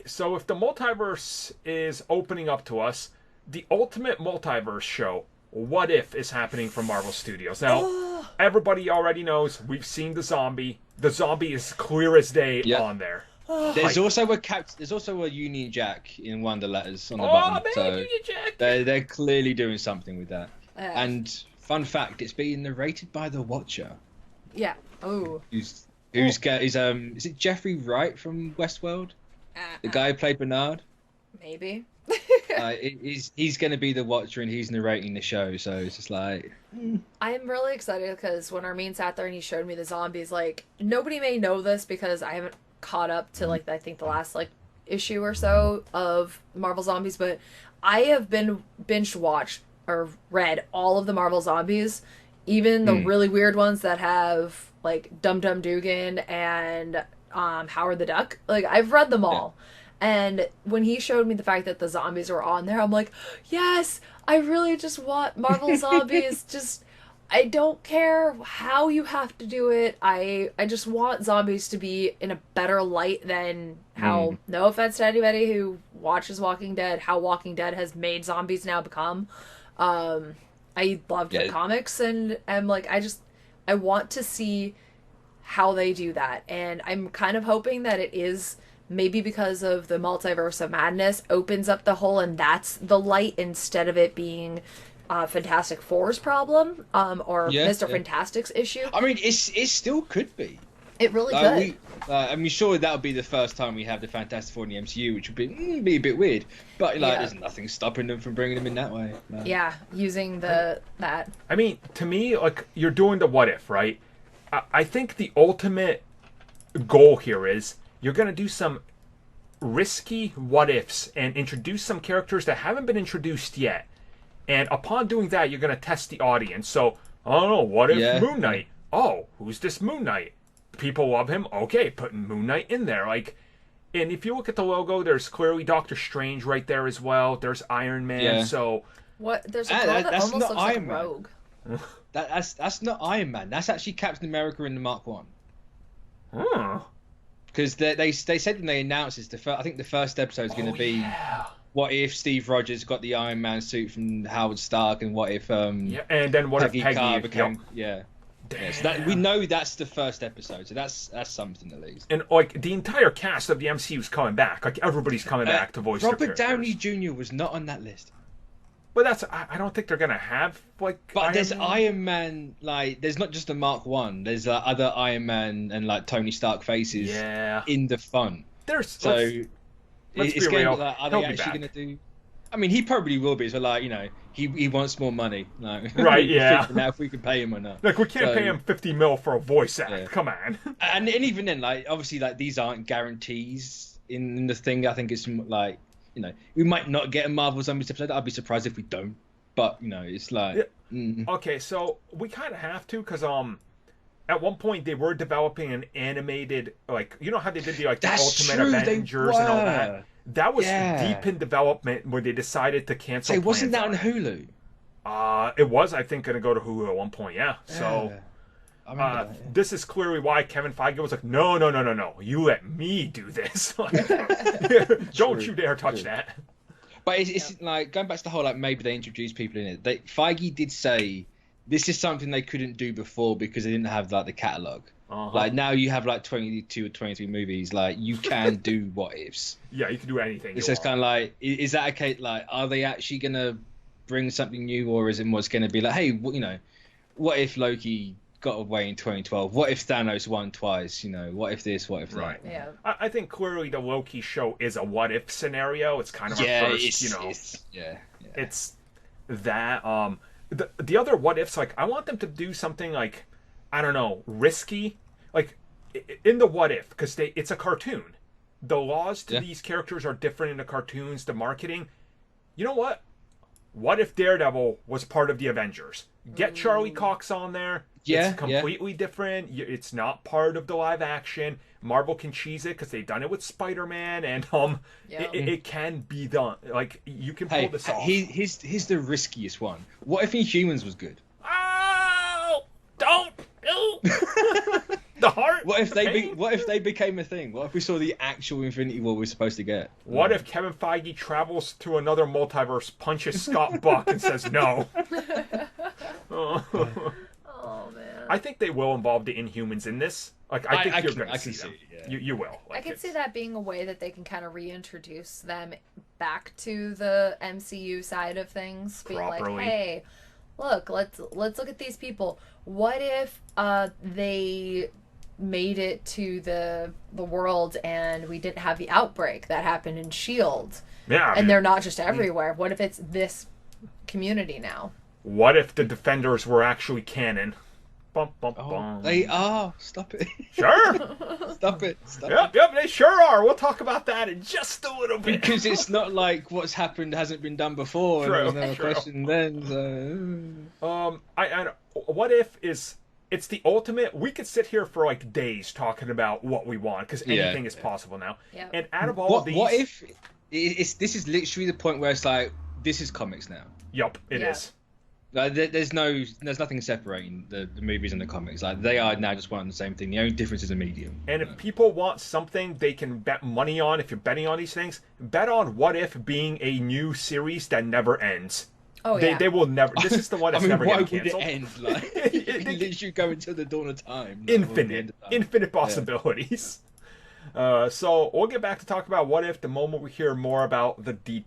so if the multiverse is opening up to us, the ultimate multiverse show, What If, is happening from Marvel Studios. Now, everybody already knows we've seen the zombie. The zombie is clear as day on there. There's also a Union Jack in one of the letters on the man, bottom. So Union Jack! they're clearly doing something with that. Yeah. And fun fact, it's being narrated by the Watcher. Yeah. Oh. Is it Jeffrey Wright from Westworld? The guy who played Bernard? Maybe. He's going to be the Watcher and he's narrating the show, so it's just like... I'm really excited because when Armin sat there and he showed me the zombies, like, nobody may know this because I haven't caught up to, like, I think the last, like, issue or so of Marvel Zombies, but I have been binge watched or read all of the Marvel Zombies, even the really weird ones that have, like, Dum Dum Dugan and Howard the Duck. Like, I've read them all. Yeah. And when he showed me the fact that the zombies were on there, I'm like, yes, I really just want Marvel Zombies. Just, I don't care how you have to do it. I just want zombies to be in a better light than how, no offense to anybody who watches Walking Dead, how Walking Dead has made zombies now become. I loved the comics, and I'm like, I want to see how they do that. And I'm kind of hoping that it is... maybe because of the Multiverse of Madness opens up the hole and that's the light instead of it being Fantastic Four's problem or Mr. Fantastic's issue. I mean, it still could be. It really could. I mean, sure, that would be the first time we have the Fantastic Four in the MCU, which would be a bit weird. But there's nothing stopping them from bringing them in that way. No. Yeah, using that. I mean, to me, like, you're doing the What If, right? I think the ultimate goal here is... you're going to do some risky what-ifs and introduce some characters that haven't been introduced yet. And upon doing that, you're going to test the audience. So, I don't know, what if Moon Knight? Oh, who's this Moon Knight? People love him. Okay, putting Moon Knight in there. Like, and if you look at the logo, there's clearly Doctor Strange right there as well. There's Iron Man. So, what? There's a girl that almost looks like Rogue. That's not Iron Man. That's actually Captain America in the Mark One. Huh. Because they said when they announced it, I think the first episode is going to be what if Steve Rogers got the Iron Man suit from Howard Stark, and what if and then what Peggy if Peggy Carr became so we know that's the first episode, so that's something at least. And like the entire cast of the MCU is coming back, like everybody's coming back to voice. Robert Downey Jr. was not on that list. But I don't think they're gonna have like. But there's Iron Man, like there's not just a Mark One. There's other Iron Man and like Tony Stark faces. In the fun. There's so let's it's be going real. to, like, are they actually gonna do? I mean, he probably will be. So like he wants more money. Like, right? Yeah. Now if we can pay him or not. Like we can't pay him $50 million for a voice act. Yeah. Come on. and even then, like obviously, like these aren't guarantees in the thing. I think it's like. We might not get a Marvel Zombies episode. I'd be surprised if we don't. But, it's like... Okay, so we kind of have to, because at one point they were developing an animated, like, you know how they did the Ultimate Avengers and all that? That was deep in development when they decided to cancel. So wasn't that on Hulu? It was, I think, going to go to Hulu at one point, So... this is clearly why Kevin Feige was like, no, you let me do this. Don't you dare touch that. But it's like, going back to the whole, like, maybe they introduced people in it. Feige did say this is something they couldn't do before because they didn't have, like, the catalogue. Like, now you have, like, 22 or 23 movies. Like, you can do what-ifs. Yeah, you can do anything. It's just kind of like, is that okay? Like, are they actually going to bring something new, or is it what's going to be like, hey, what if Loki got away in 2012? What if Thanos won twice? What if this? What if that? Right. Yeah. I think clearly the Loki show is a what if scenario. It's kind of our first, it's that. The other what ifs, like I want them to do something like, I don't know, risky, like in the what if, because it's a cartoon. The laws to these characters are different in the cartoons. The marketing. You know what? What if Daredevil was part of the Avengers? Get Charlie Cox on there. It's completely different. It's not part of the live action. Marvel can cheese it because they've done it with Spider-Man, and it can be done. Like, you can pull this off. Here's the riskiest one. What if Inhumans was good? Oh! Don't! The heart. What if they became a thing? What if we saw the actual Infinity War we're supposed to get? What if Kevin Feige travels to another multiverse, punches Scott Buck, and says no? Oh man. I think they will involve the Inhumans in this. Like, I think you're going to see them. Yeah. You will. Like, I can see that being a way that they can kind of reintroduce them back to the MCU side of things. Being properly. Like, hey, look, let's look at these people. What if they made it to the world and we didn't have the outbreak that happened in S.H.I.E.L.D.? Yeah. And they're not just everywhere. What if it's this community now? What if the Defenders were actually canon? Bum, bum, bum. They are. Stop it. Sure. Stop it. Yep, they sure are. We'll talk about that in just a little bit. Because it's not like what's happened hasn't been done before. True, and there was never a question then. So. What if it's the ultimate. We could sit here for like days talking about what we want because anything is possible now. Yep. And out of all of these, what if this is literally the point where it's like this is comics now. Yep, it is. Like, there's nothing separating the movies and the comics. Like they are now just one and the same thing. The only difference is a medium. And if people want something they can bet money on, if you're betting on these things, bet on What If being a new series that never ends. Oh, They will never. This is the one that's never getting canceled. Why would it end? Like it literally go until the dawn of time. Infinite possibilities. So we'll get back to talk about What If the moment we hear more about the details.